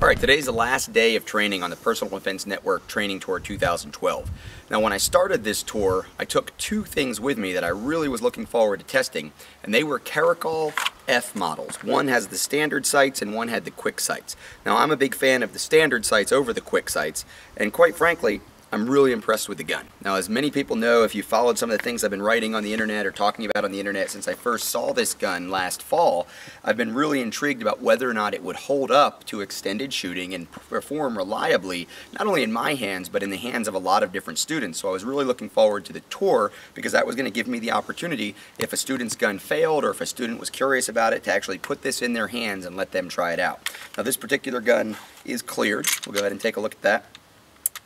Alright, today's the last day of training on the Personal Defense Network Training Tour 2012. Now when I started this tour, I took two things with me that I really was looking forward to testing, and they were Caracal F models. One has the standard sights and one had the quick sights. Now I'm a big fan of the standard sights over the quick sights, and quite frankly, I'm really impressed with the gun. Now, as many people know, if you followed some of the things I've been writing on the internet or talking about on the internet since I first saw this gun last fall, I've been really intrigued about whether or not it would hold up to extended shooting and perform reliably, not only in my hands, but in the hands of a lot of different students. So I was really looking forward to the tour because that was going to give me the opportunity, if a student's gun failed or if a student was curious about it, to actually put this in their hands and let them try it out. Now, this particular gun is cleared. We'll go ahead and take a look at that.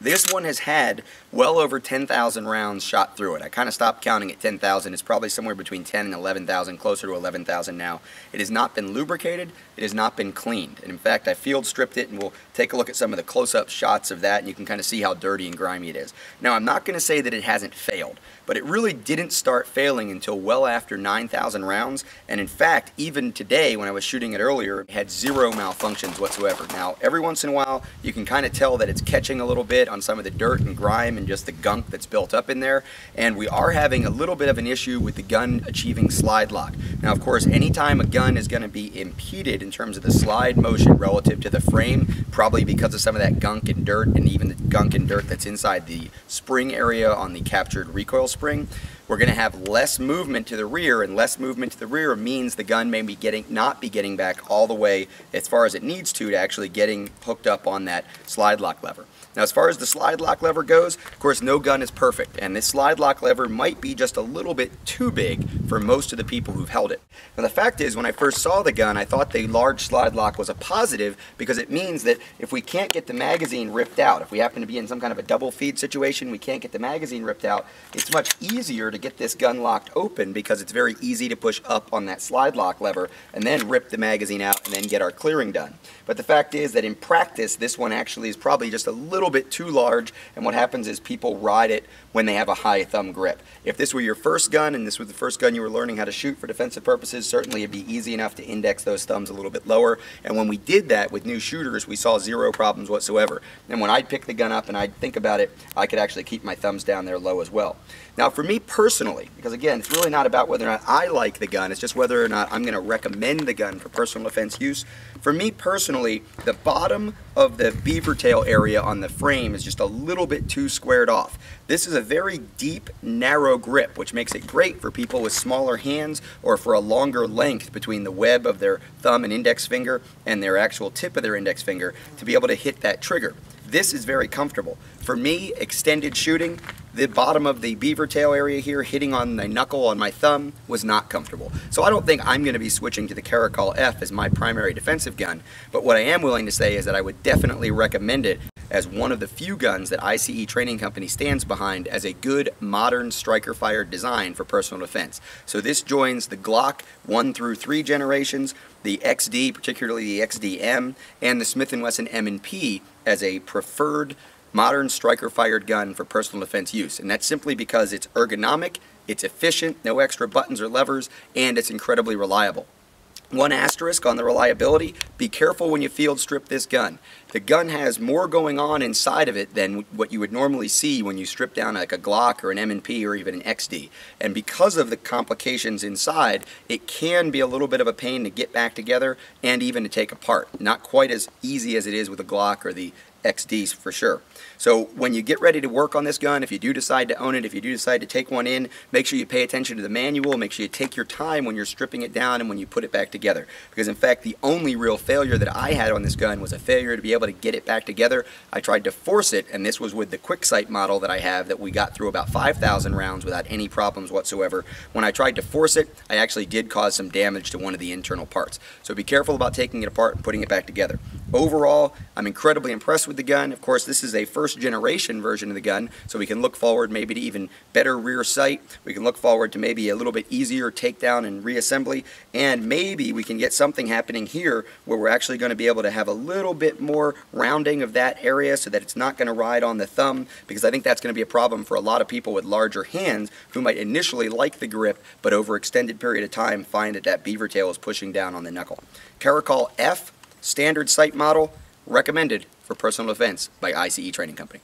This one has had well over 10,000 rounds shot through it. I kind of stopped counting at 10,000. It's probably somewhere between 10 and 11,000, closer to 11,000 now. It has not been lubricated. It has not been cleaned. And in fact, I field stripped it, and we'll take a look at some of the close-up shots of that, and you can kind of see how dirty and grimy it is. Now, I'm not going to say that it hasn't failed, but it really didn't start failing until well after 9,000 rounds. And in fact, even today, when I was shooting it earlier, it had zero malfunctions whatsoever. Now, every once in a while, you can kind of tell that it's catching a little bit on some of the dirt and grime and just the gunk that's built up in there, and we are having a little bit of an issue with the gun achieving slide lock. Now, of course, anytime a gun is going to be impeded in terms of the slide motion relative to the frame, probably because of some of that gunk and dirt and even the gunk and dirt that's inside the spring area on the captured recoil spring, we're going to have less movement to the rear, and less movement to the rear means the gun may be not be getting back all the way as far as it needs to actually getting hooked up on that slide lock lever. Now, as far as the slide lock lever goes, of course, no gun is perfect, and this slide lock lever might be just a little bit too big for most of the people who've held it. Now, the fact is, when I first saw the gun, I thought the large slide lock was a positive because it means that if we can't get the magazine ripped out, if we happen to be in some kind of a double feed situation, we can't get the magazine ripped out, it's much easier to get this gun locked open because it's very easy to push up on that slide lock lever and then rip the magazine out and then get our clearing done. But the fact is that in practice, this one actually is probably just a little bit too large, and what happens is people ride it when they have a high thumb grip. If this were your first gun and this was the first gun you were learning how to shoot for defensive purposes, certainly it'd be easy enough to index those thumbs a little bit lower, and when we did that with new shooters, we saw zero problems whatsoever. And when I'd pick the gun up and I'd think about it, I could actually keep my thumbs down there low as well. Now, for me personally, because again, it's really not about whether or not I like the gun, it's just whether or not I'm going to recommend the gun for personal defense use. For me personally, the bottom of the beaver tail area on the frame is just a little bit too squared off. This is a very deep, narrow grip, which makes it great for people with smaller hands or for a longer length between the web of their thumb and index finger and their actual tip of their index finger to be able to hit that trigger. This is very comfortable. For me, extended shooting, the bottom of the beaver tail area here hitting on the knuckle on my thumb was not comfortable. So I don't think I'm going to be switching to the Caracal F as my primary defensive gun, but what I am willing to say is that I would definitely recommend it as one of the few guns that ICE Training Company stands behind as a good modern striker-fired design for personal defense. So this joins the Glock 1 through 3 generations, the XD, particularly the XD-M, and the Smith & Wesson M&P as a preferred modern striker-fired gun for personal defense use. And that's simply because it's ergonomic, it's efficient, no extra buttons or levers, and it's incredibly reliable. One asterisk on the reliability: be careful when you field strip this gun. The gun has more going on inside of it than what you would normally see when you strip down like a Glock or an M&P or even an XD. And because of the complications inside, it can be a little bit of a pain to get back together and even to take apart. Not quite as easy as it is with a Glock or the XDs for sure. So when you get ready to work on this gun, if you do decide to own it, if you do decide to take one in, make sure you pay attention to the manual, make sure you take your time when you're stripping it down and when you put it back together. Because in fact, the only real failure that I had on this gun was a failure to be able to get it back together. I tried to force it, and this was with the quick sight model that I have that we got through about 5,000 rounds without any problems whatsoever. When I tried to force it, I actually did cause some damage to one of the internal parts. So be careful about taking it apart and putting it back together. Overall, I'm incredibly impressed with the gun. Of course, this is a first generation version of the gun, so we can look forward maybe to even better rear sight. We can look forward to maybe a little bit easier takedown and reassembly, and maybe we can get something happening here where we're actually going to be able to have a little bit more rounding of that area so that it's not going to ride on the thumb, because I think that's going to be a problem for a lot of people with larger hands who might initially like the grip, but over extended period of time find that that beaver tail is pushing down on the knuckle. Caracal F, standard sight model, recommended for personal defense by ICE Training Company.